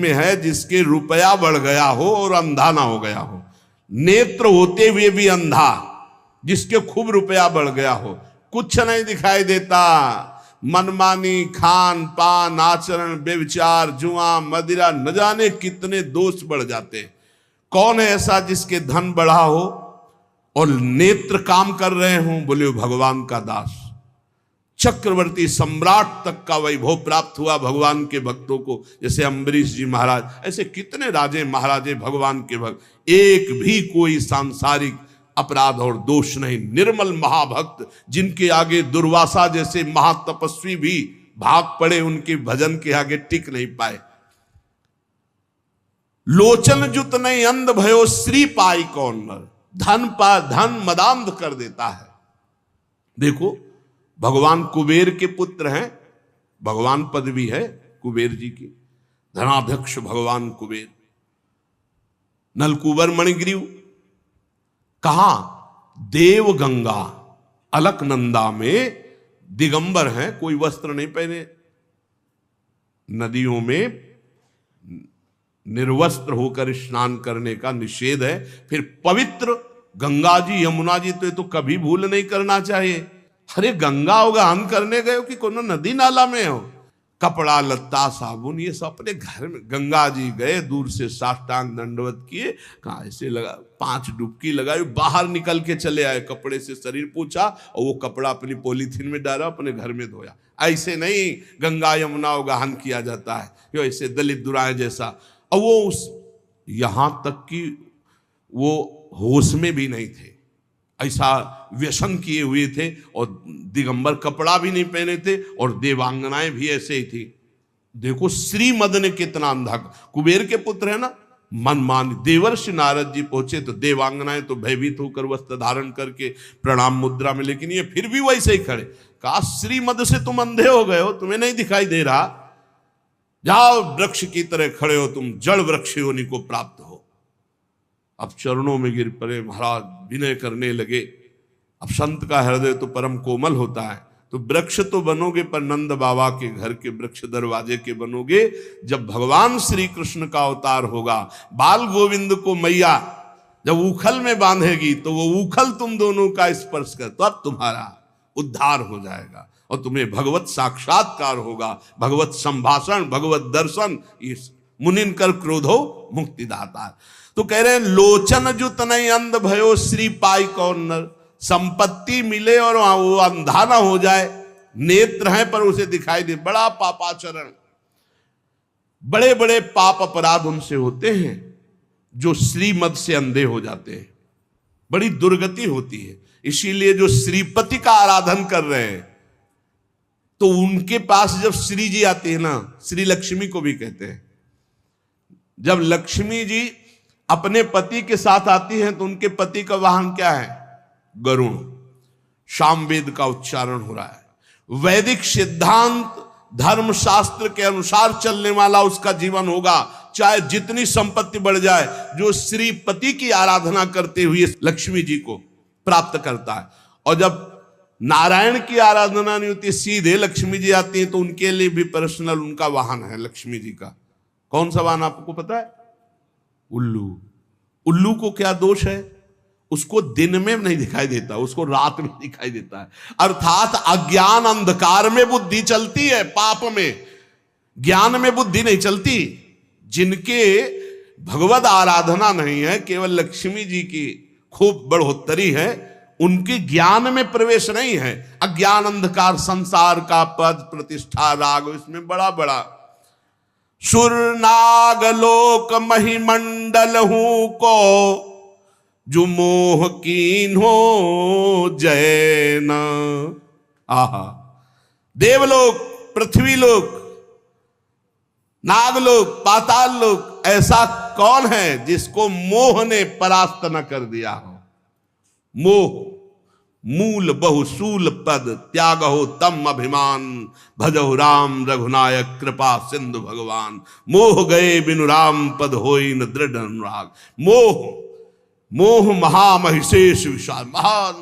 में है जिसके रुपया बढ़ गया हो और अंधा ना हो गया हो, नेत्र होते हुए भी अंधा, जिसके खूब रुपया बढ़ गया हो, कुछ नहीं दिखाई देता, मनमानी खान पान आचरण व्यभिचार जुआ मदिरा न जाने कितने दोष बढ़ जाते। कौन है ऐसा जिसके धन बढ़ा हो और नेत्र काम कर रहे हों? बोले भगवान का दास। चक्रवर्ती सम्राट तक का वैभव प्राप्त हुआ भगवान के भक्तों को, जैसे अम्बरीश जी महाराज, ऐसे कितने राजे महाराजे भगवान के भक्त। एक भी कोई सांसारिक अपराध और दोष नहीं, निर्मल महाभक्त, जिनके आगे दुर्वासा जैसे महातपस्वी भी भाग पड़े, उनके भजन के आगे टिक नहीं पाए। लोचन जुत नहीं अंध भयो श्री पाई कौन नर, धन मदांध कर देता है। देखो भगवान कुबेर के पुत्र हैं, भगवान पदवी है कुबेर जी की, धनाध्यक्ष भगवान कुबेर। नलकुबर मणिग्रीव कहां? देव गंगा अलकनंदा में दिगंबर हैं, कोई वस्त्र नहीं पहने, नदियों में निर्वस्त्र होकर स्नान करने का निषेध है। फिर पवित्र गंगा जी यमुना जी तो कभी भूल नहीं करना चाहिए। अरे गंगा उगान करने गए हो कि कोनो नदी नाला में हो? कपड़ा लत्ता साबुन ये सब अपने घर में। गंगा जी गए, दूर से साष्टांग दंडवत किए, कहा ऐसे लगा, 5 डुबकी लगाई, बाहर निकल के चले आए, कपड़े से शरीर पूछा और वो कपड़ा अपनी पॉलीथीन में डाला, अपने घर में धोया। ऐसे नहीं गंगा यमुना उगाहन किया जाता है, यो ऐसे दलित दुराए जैसा। और वो उस यहां तक कि वो होश में भी नहीं थे, ऐसा व्यसन किए हुए थे, और दिगंबर कपड़ा भी नहीं पहने थे, और देवांगनाएं भी ऐसे ही थी। देखो श्रीमद ने कितना अंधा, कुबेर के पुत्र है ना, मनमानी। देवर्षि नारद जी पहुंचे तो देवांगनाएं तो भयभीत होकर वस्त्र धारण करके प्रणाम मुद्रा में, लेकिन ये फिर भी वैसे ही खड़े। कहा श्रीमद से तुम अंधे हो गए हो, तुम्हें नहीं दिखाई दे रहा? जाओ वृक्ष की तरह खड़े हो, तुम जड़ वृक्ष योनि को प्राप्त हो। अब चरणों में गिर पड़े महाराज, विनय करने लगे। अब संत का हृदय तो परम कोमल होता है, तो वृक्ष तो बनोगे पर नंद बाबा के घर के वृक्ष दरवाजे के बनोगे। जब भगवान श्री कृष्ण का अवतार होगा, बाल गोविंद को मैया जब उखल में बांधेगी, तो वो उखल तुम दोनों का स्पर्श कर, तो अब तुम्हारा उद्धार हो जाएगा और तुम्हें भगवत साक्षात्कार होगा, भगवत संभाषण, भगवत दर्शन। इस मुनिन कर क्रोधो मुक्तिदाता। तो कह रहे हैं लोचन जुत नहीं अंध भयो श्री पाई कौन नर, संपत्ति मिले और वो अंधा ना हो जाए, नेत्र हैं पर उसे दिखाई दे। बड़ा पापाचरण, बड़े बड़े पाप अपराध उनसे होते हैं जो श्रीमद से अंधे हो जाते हैं, बड़ी दुर्गति होती है। इसीलिए जो श्रीपति का आराधन कर रहे हैं, तो उनके पास जब श्री जी आते हैं ना, श्री लक्ष्मी को भी कहते हैं, जब लक्ष्मी जी अपने पति के साथ आती हैं तो उनके पति का वाहन क्या है? गरुण। सामवेद का उच्चारण हो रहा है। वैदिक सिद्धांत धर्म शास्त्र के अनुसार चलने वाला उसका जीवन होगा, चाहे जितनी संपत्ति बढ़ जाए। जो श्रीपति की आराधना करते हुए लक्ष्मी जी को प्राप्त करता है। और जब नारायण की आराधना नहीं होती, सीधे लक्ष्मी जी आती हैं, तो उनके लिए भी पर्सनल उनका वाहन है लक्ष्मी जी का। कौन सा वाहन आपको पता है? उल्लू। उल्लू को क्या दोष है? उसको दिन में नहीं दिखाई देता, उसको रात में दिखाई देता है। अर्थात अज्ञान अंधकार में बुद्धि चलती है, पाप में, ज्ञान में बुद्धि नहीं चलती। जिनके भगवत आराधना नहीं है, केवल लक्ष्मी जी की खूब बढ़ोतरी है, उनके ज्ञान में प्रवेश नहीं है। अज्ञान अंधकार, संसार का पद प्रतिष्ठा राग, इसमें बड़ा बड़ा सुर नागलोक महिमंडल हूं को जो मोह कीन हो जैन। आहा, देवलोक, पृथ्वीलोक, नागलोक, पाताल लोक, ऐसा कौन है जिसको मोह ने परास्त न कर दिया हो? मोह मूल बहुसूल पद त्याग हो तम अभिमान, भजहु राम रघुनायक कृपा सिंधु भगवान। मोह गए बिनु राम पद होई न दृढ़ अनुराग। मोह, मोह महामहिषेश विशाल, महान,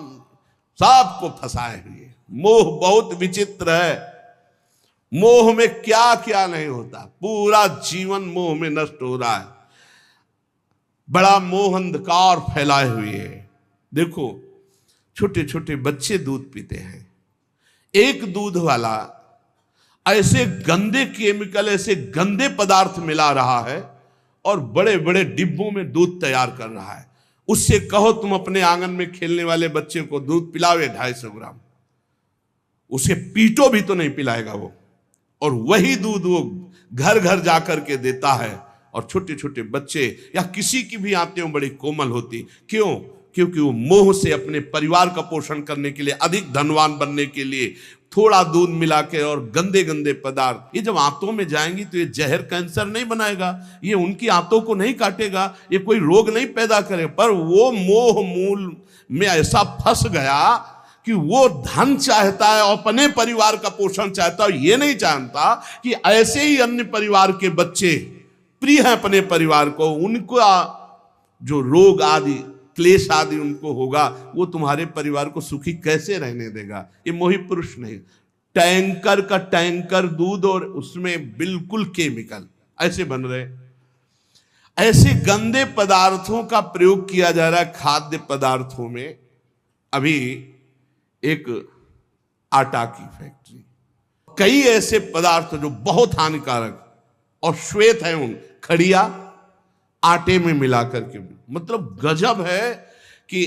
सबको फंसाए हुए। मोह बहुत विचित्र है। मोह में क्या क्या नहीं होता, पूरा जीवन मोह में नष्ट हो रहा है। बड़ा मोह अंधकार फैलाए हुए है। देखो छोटे छोटे बच्चे दूध पीते हैं, एक दूध वाला ऐसे गंदे केमिकल, ऐसे गंदे पदार्थ मिला रहा है और बड़े बड़े डिब्बों में दूध तैयार कर रहा है। उससे कहो तुम अपने आंगन में खेलने वाले बच्चे को दूध पिलावे 250 ग्राम, उसे पीटो भी तो नहीं पिलाएगा वो। और वही दूध वो घर घर जाकर के देता है। और छोटे छोटे बच्चे या किसी की भी आंतें बड़ी कोमल होती, क्यों? क्योंकि वो मोह से अपने परिवार का पोषण करने के लिए, अधिक धनवान बनने के लिए थोड़ा दूध मिला के और गंदे गंदे पदार्थ, ये जब आंतों में जाएंगी तो ये जहर कैंसर नहीं बनाएगा, ये उनकी आंतों को नहीं काटेगा, ये कोई रोग नहीं पैदा करेगा। पर वो मोह मूल में ऐसा फंस गया कि वो धन चाहता है, अपने परिवार का पोषण चाहता है, ये नहीं जानता कि ऐसे ही अन्य परिवार के बच्चे प्रिय हैं अपने परिवार को, उनका जो रोग आदि क्लेश आदि उनको होगा, वो तुम्हारे परिवार को सुखी कैसे रहने देगा। ये मोही पुरुष नहीं, टैंकर का टैंकर दूध और उसमें बिल्कुल केमिकल ऐसे बन रहे। ऐसे गंदे पदार्थों का प्रयोग किया जा रहा है खाद्य पदार्थों में। अभी एक आटा की फैक्ट्री, कई ऐसे पदार्थ जो बहुत हानिकारक और श्वेत है, उन खड़िया आटे में मिलाकर के, मतलब गजब है कि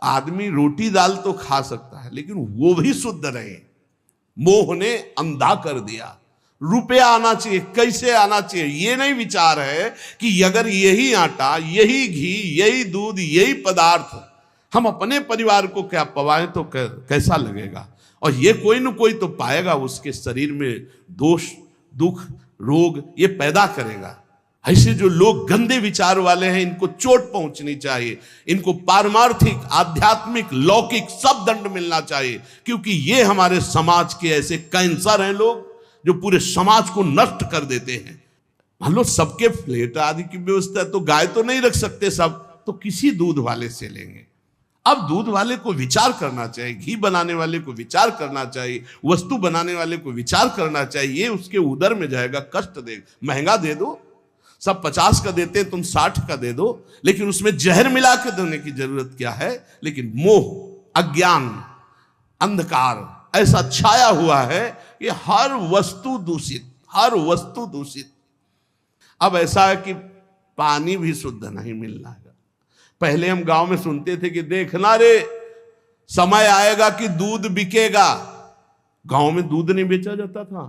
आदमी रोटी दाल तो खा सकता है लेकिन वो भी शुद्ध रहे। मोह ने अंधा कर दिया। रुपया आना चाहिए, कैसे आना चाहिए, ये नहीं विचार है कि अगर यही आटा, यही घी, यही दूध, यही पदार्थ हम अपने परिवार को क्या पवाएं तो कैसा लगेगा। और ये कोई न कोई तो पाएगा, उसके शरीर में दोष, दुख, रोग ये पैदा करेगा। ऐसे जो लोग गंदे विचार वाले हैं, इनको चोट पहुंचनी चाहिए, इनको पारमार्थिक, आध्यात्मिक, लौकिक सब दंड मिलना चाहिए, क्योंकि ये हमारे समाज के ऐसे कैंसर हैं लोग जो पूरे समाज को नष्ट कर देते हैं। मान लो सबके फ्लैट आदि की व्यवस्था है तो गाय तो नहीं रख सकते सब, तो किसी दूध वाले से लेंगे। अब दूध वाले को विचार करना चाहिए, घी बनाने वाले को विचार करना चाहिए, वस्तु बनाने वाले को विचार करना चाहिए। ये उसके उदर में जाएगा, कष्ट देगा। महंगा दे दो, सब 50 का देते हैं, तुम 60 का दे दो, लेकिन उसमें जहर मिला के देने की जरूरत क्या है। लेकिन मोह, अज्ञान, अंधकार ऐसा छाया हुआ है कि हर वस्तु दूषित, हर वस्तु दूषित। अब ऐसा है कि पानी भी शुद्ध नहीं मिल रहा है। पहले हम गांव में सुनते थे कि देखना रे, समय आएगा कि दूध बिकेगा। गांव में दूध नहीं बेचा जाता था।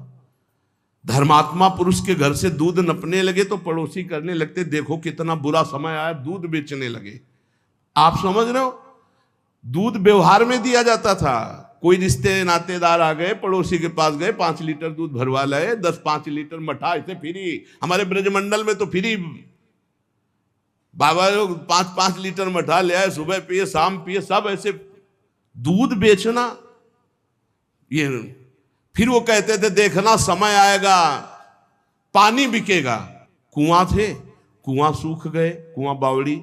धर्मात्मा पुरुष के घर से दूध नपने लगे तो पड़ोसी करने लगते, देखो कितना बुरा समय आया, दूध बेचने लगे। आप समझ रहे हो, दूध व्यवहार में दिया जाता था। कोई रिश्ते नातेदार आ गए, पड़ोसी के पास गए, 5 लीटर दूध भरवा लाए, 10-5 लीटर मठा, ऐसे फ्री। हमारे ब्रजमंडल में तो फ्री बाबा लोग 5-5 लीटर मठा ले आए, सुबह पिए शाम पिए, सब ऐसे दूध बेचना। ये फिर वो कहते थे देखना समय आएगा पानी बिकेगा। कुआं थे, कुआं सूख गए, कुआं बावड़ी।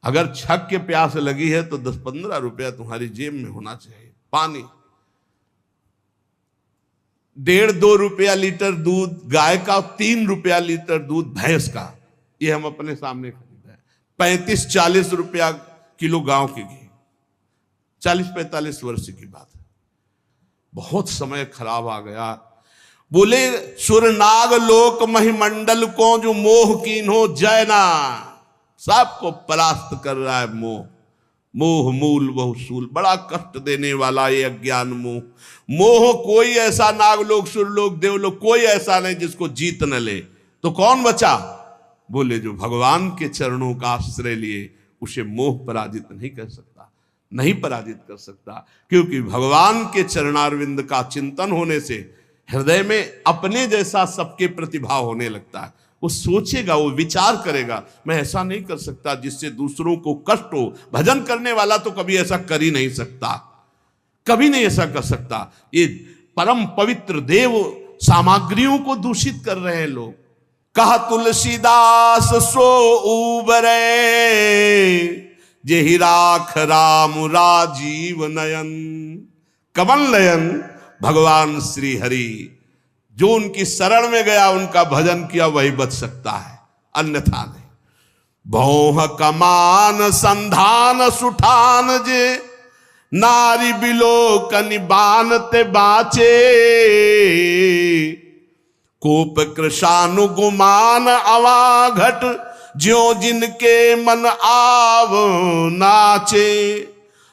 अगर छक के प्यास लगी है तो 10-15 रुपया तुम्हारी जेब में होना चाहिए। पानी 1.5-2 रुपया लीटर दूध गाय का, 3 रुपया लीटर दूध भैंस का, ये हम अपने सामने खरीदा है। 35-40 रुपया किलो गांव की घी। 40-45 वर्ष की बात है। बहुत समय खराब आ गया। बोले सुरनाग लोक महिमंडल को जो मोह कीन्हो जयना, सबको परास्त कर रहा है मोह। मोह मूल बहुसूल, बड़ा कष्ट देने वाला ये अज्ञान मोह। मोह कोई ऐसा नागलोक, सुरलोक, देवलोक कोई ऐसा नहीं जिसको जीत न ले। तो कौन बचा? बोले जो भगवान के चरणों का आश्रय लिए, उसे मोह पराजित नहीं कर सकता, नहीं पराजित कर सकता। क्योंकि भगवान के चरणारविंद का चिंतन होने से हृदय में अपने जैसा सबके प्रतिभाव होने लगता है। वो सोचेगा, वो विचार करेगा, मैं ऐसा नहीं कर सकता जिससे दूसरों को कष्ट हो। भजन करने वाला तो कभी ऐसा कर ही नहीं सकता, कभी नहीं ऐसा कर सकता। ये परम पवित्र देव सामग्रियों को दूषित कर रहे हैं लोग। कहा तुलसीदास सो उबरे, जेहि राख राम राजीव नयन। कमल नयन भगवान श्री हरि जो उनकी शरण में गया, उनका भजन किया, वही बच सकता है, अन्यथा नहीं। भौह कमान संधान सुठान जे, नारी बिलोकनि बानते बाचे। कोप कृशानुगुमान अवाघट, ज्यों जिनके मन आव नाचे।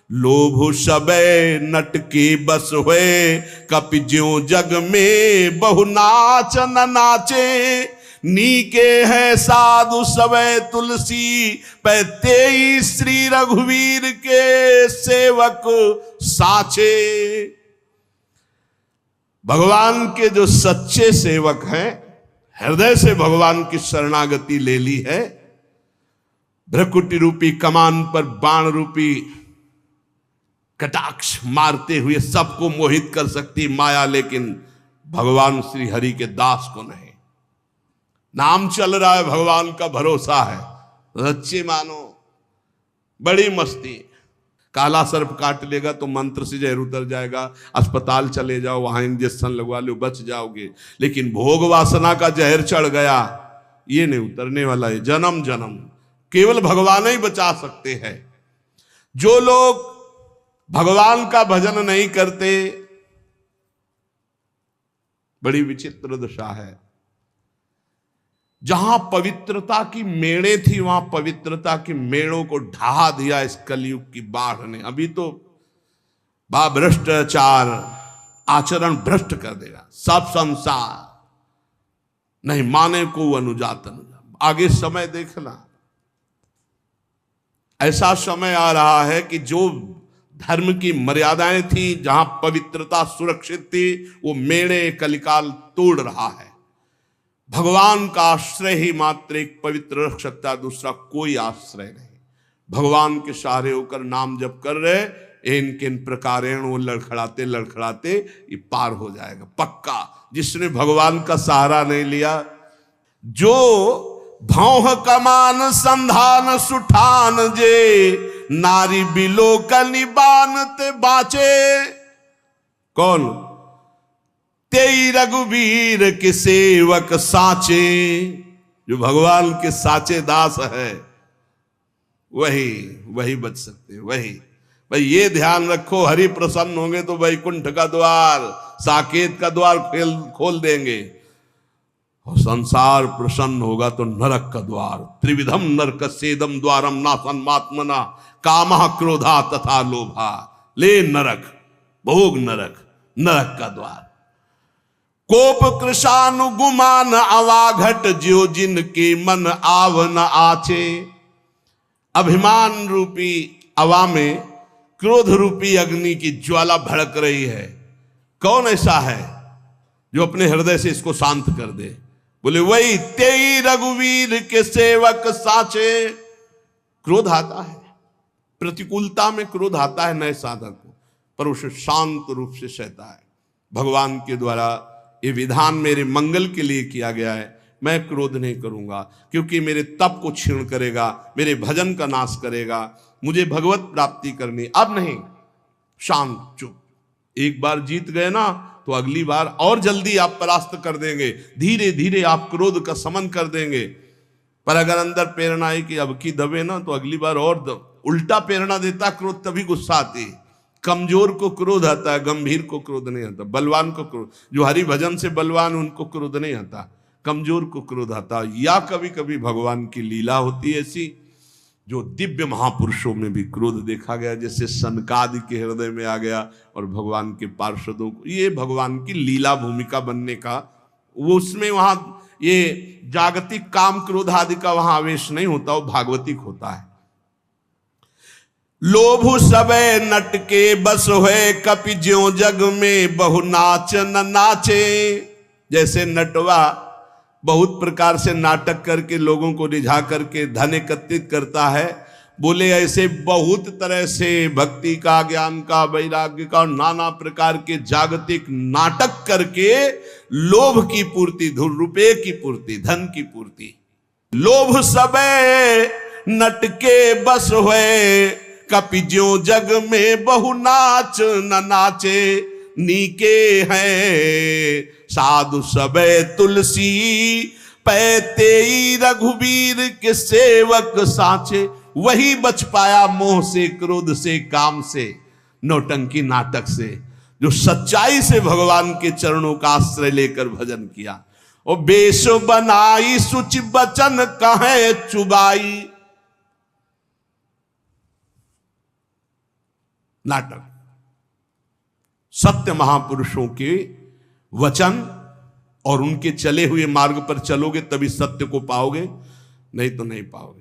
लोभ सबे नट की बस हुए, कपि ज्यों जग में बहु नाच न नाचे। नीके है साधु सबे तुलसी, पैतेई श्री रघुवीर के सेवक साचे। भगवान के जो सच्चे सेवक हैं, हृदय से भगवान की शरणागति ले ली है, भ्रकुटी रूपी कमान पर बाण रूपी कटाक्ष मारते हुए सबको मोहित कर सकती माया, लेकिन भगवान श्री हरि के दास को नहीं। नाम चल रहा है, भगवान का भरोसा है, सच्चे मानो, बड़ी मस्ती। काला सर्प काट लेगा तो मंत्र से जहर उतर जाएगा, अस्पताल चले जाओ, वहां इंजेक्शन लगवा लो, बच जाओगे। लेकिन भोग वासना का जहर चढ़ गया, ये नहीं उतरने वाला है, जन्म जन्म केवल भगवान ही बचा सकते हैं। जो लोग भगवान का भजन नहीं करते, बड़ी विचित्र दशा है। जहां पवित्रता की मेड़े थी, वहां पवित्रता की मेड़ों को ढहा दिया इस कलयुग की बाढ़ ने। अभी तो भ्रष्टाचार, आचरण भ्रष्ट कर देगा सब संसार, नहीं माने को अनुजातन। आगे समय देखना, ऐसा समय आ रहा है कि जो धर्म की मर्यादाएं थी, जहां पवित्रता सुरक्षित थी, वो मेड़े कलिकाल तोड़ रहा है। भगवान का आश्रय ही मात्र एक पवित्र रख सकता, दूसरा कोई आश्रय नहीं। भगवान के सहारे होकर नाम जप कर रहे, इन किन प्रकारेण वो लड़खड़ाते लड़खड़ाते ये पार हो जाएगा पक्का। जिसने भगवान का सहारा नहीं लिया, जो भौह कमान संधान सुठान जे, नारी बिलोकनि बानते बाचे। कौन? तेई रघुवीर के सेवक साचे। जो भगवान के साचे दास है, वही बच सकते, वही। भाई ये ध्यान रखो, हरि प्रसन्न होंगे तो वैकुंठ का द्वार, साकेत का द्वार खोल देंगे, और संसार प्रसन्न होगा तो नरक का द्वार। त्रिविधम नरक सेदम द्वारम नासन्मात्मना, कामः क्रोधा तथा लोभा। ले नरक, भोग नरक, नरक का द्वार। कोप कृशानुगुमान अवाघट, ज्यों जिनके मन आव न आचे। अभिमान रूपी अवा में क्रोध रूपी अग्नि की ज्वाला भड़क रही है। कौन ऐसा है जो अपने हृदय से इसको शांत कर दे? बोले वही तेई रघुवीर के सेवक साचे। क्रोध आता है, प्रतिकूलता में क्रोध आता है नए साधक को, पर उसे शांत रूप से सहता है। भगवान के द्वारा ये विधान मेरे मंगल के लिए किया गया है। मैं क्रोध नहीं करूंगा, क्योंकि मेरे तप को क्षीण करेगा, मेरे भजन का नाश करेगा, मुझे भगवत प्राप्ति करनी। अब नहीं, शांत चुप। एक बार जीत गए ना, तो अगली बार और जल्दी आप परास्त कर देंगे, धीरे धीरे आप क्रोध का समन कर देंगे। पर अगर अंदर प्रेरणा है कि अब की दबे ना, तो अगली बार और उल्टा प्रेरणा देता क्रोध, तभी गुस्सा आती है। कमजोर को क्रोध आता है, गंभीर को क्रोध नहीं आता। बलवान को क्रोध, जो हरि भजन से बलवान, उनको क्रोध नहीं आता, कमजोर को क्रोध आता। या कभी कभी भगवान की लीला होती है ऐसी, जो दिव्य महापुरुषों में भी क्रोध देखा गया, जैसे सनकादि के हृदय में आ गया, और भगवान के पार्षदों को। ये भगवान की लीला भूमिका बनने का, वो उसमें वहां ये जागतिक काम क्रोध आदि का वहां आवेश नहीं होता, वो भागवतिक होता है। लोभ सबे नट के बस हुए, कपि ज्यों जग में बहु नाच न नाचे। जैसे नटवा बहुत प्रकार से नाटक करके लोगों को रिझा करके धन एकत्रित करता है, बोले ऐसे बहुत तरह से भक्ति का, ज्ञान का, वैराग्य का, नाना प्रकार के जागतिक नाटक करके लोभ की पूर्ति, रुपये की पूर्ति, धन की पूर्ति। लोभ सबे नट के बस हुए, कपि ज्यों जग में बहु नाच न नाचे। नीके हैं, साधु सबे तुलसी पैते रघुवीर के सेवक साचे। वही बच पाया मोह से, क्रोध से, काम से, नौटंकी नाटक से, जो सच्चाई से भगवान के चरणों का आश्रय लेकर भजन किया। और बेश बनाई सुचि बचन कहे चुबाई। नाटक। सत्य महापुरुषों के वचन और उनके चले हुए मार्ग पर चलोगे तभी सत्य को पाओगे, नहीं तो नहीं पाओगे।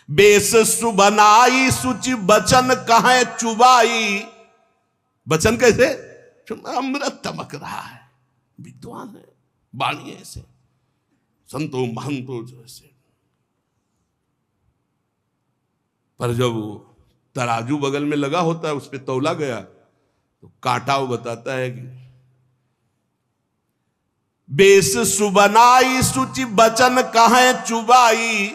बेस सुबनाई सुचि बचन कहे चुबाई। बचन कैसे? अमृत तमक रहा है, विद्वान है, वाणी ऐसे, संतो महंतो जैसे। पर जब वो तराजू बगल में लगा होता है, उस पर तौला गया तो कांटा वो बताता है कि बेस सुबनाई सुचि बचन कहे चुबाई।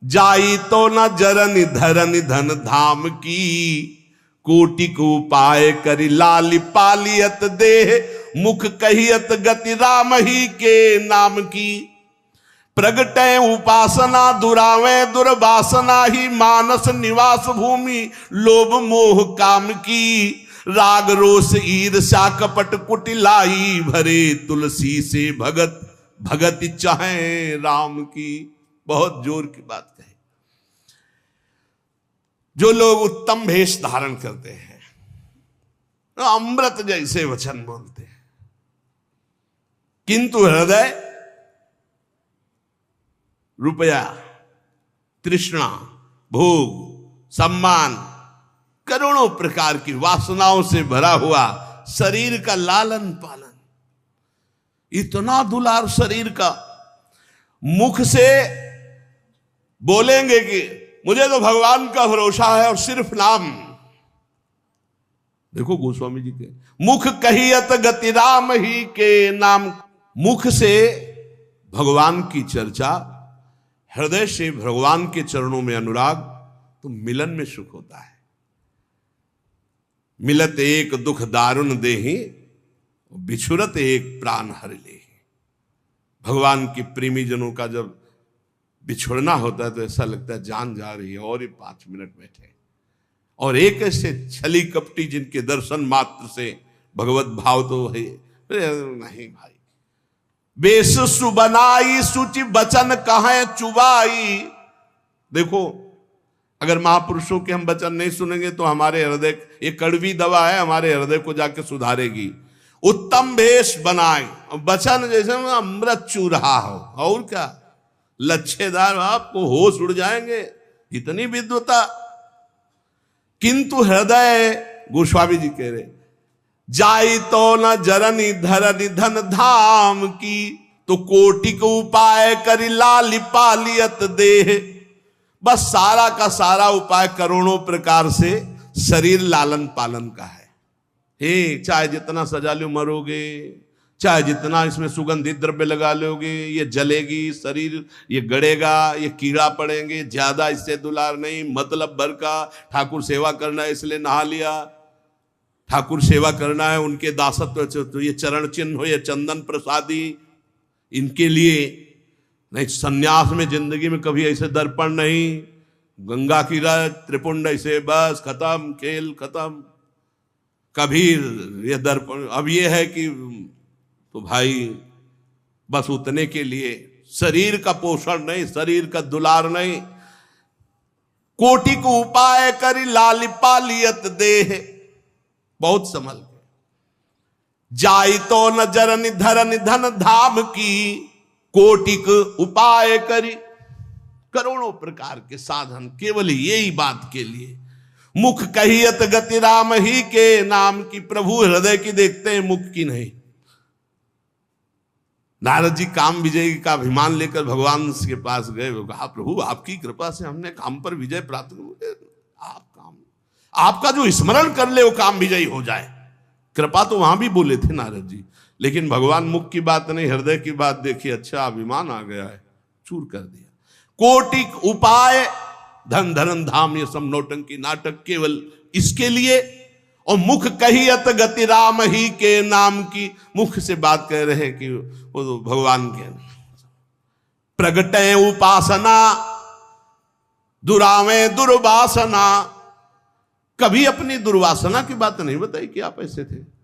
जाई तो न जरन धरन धन धाम की। कोटि को उपाय करी लाली पालियत देह। मुख कहियत गति राम ही के नाम की। प्रगटे उपासना दुरावे दुर्वासना ही। मानस निवास भूमि लोभ मोह काम की। राग रोष ईर्ष्या कपट कुटिलाई भरे। तुलसी से भगत भगत चाहे राम की। बहुत जोर की बात कही। जो लोग उत्तम भेष धारण करते हैं, अमृत जैसे वचन बोलते हैं, किंतु हृदय रुपया, तृष्णा, भोग, सम्मान, करोड़ों प्रकार की वासनाओं से भरा हुआ शरीर का लालन पालन, इतना दुलार शरीर का। मुख से बोलेंगे कि मुझे तो भगवान का भरोसा है और सिर्फ नाम। देखो गोस्वामी जी के मुख कहियत गति राम ही के नाम। मुख से भगवान की चर्चा, हृदय से भगवान के चरणों में अनुराग, तो मिलन में सुख होता है। मिलत एक दुख दारुण देहि, बिछुरत एक प्राण हर ले। भगवान के प्रेमी जनों का जब बिछुड़ना होता है तो ऐसा लगता है जान जा रही है, और ये 5 मिनट बैठे। और एक ऐसे छली कपटी जिनके दर्शन मात्र से भगवत भाव तो है नहीं भाई। बेस सुबनाई सुचि बचन कहे चुबाई। देखो, अगर महापुरुषों के हम वचन नहीं सुनेंगे तो हमारे हृदय, ये कड़वी दवा है, हमारे हृदय को जाके सुधारेगी। उत्तम भेष बनाए, वचन जैसे अमृत चू रहा हो, और क्या, लच्छेदार, आपको होश उड़ जाएंगे, इतनी विद्वता। किंतु हृदय, गोस्वामी जी कह रहे, जाई तो न जरनी धरनी धन धाम की। तो कोटि को उपाय करी लाली पालियत देह। बस सारा का सारा उपाय करोड़ों प्रकार से शरीर लालन पालन का है। हे, चाहे जितना सजा लो मरोगे, चाहे जितना इसमें सुगंधित द्रव्य लगा लोगे, ये जलेगी शरीर, ये गड़ेगा, ये कीड़ा पड़ेंगे, ज्यादा इससे दुलार नहीं, मतलब भर का। ठाकुर सेवा करना है इसलिए नहा लिया, ठाकुर सेवा करना है, उनके दासत्व, तो ये चरण चिन्ह हो, ये चंदन प्रसादी, इनके लिए नहीं। सन्यास में जिंदगी में कभी ऐसे दर्पण नहीं, गंगा की रत त्रिपुंड ऐसे, बस खत्म, खेल खत्म। कभी ये दर्पण, अब ये है कि तो भाई बस उतने के लिए, शरीर का पोषण नहीं, शरीर का दुलार नहीं। कोटि को उपाय करी लाली पालियत देह। बहुत संभल के। जाई तो न जरन धरन धन धाम की। कोटिक उपाय करी, करोड़ों प्रकार के साधन केवल यही बात के लिए। मुख कहियत गति राम ही के नाम की। प्रभु हृदय की देखते हैं, मुख की नहीं। नारद जी काम विजय का अभिमान लेकर भगवान के पास गए, वो कहा प्रभु आपकी कृपा से हमने काम पर विजय प्राप्त कर। आप काम, आपका जो स्मरण कर ले वो काम विजयी हो जाए। कृपा तो वहां भी बोले थे नारद जी, लेकिन भगवान मुख की बात नहीं, हृदय की बात देखी। अच्छा, अभिमान आ गया है, चूर कर दिया। कोटिक उपाय, धन धरन धाम, ये सब नौटंकी नाटक केवल इसके लिए। और मुख कहियत गति राम ही के नाम की, मुख से बात कह रहे कि वो तो भगवान के। प्रगटे उपासना दुरावे दुर्वासना, कभी अपनी दुर्वासना की बात नहीं बताई कि आप ऐसे थे।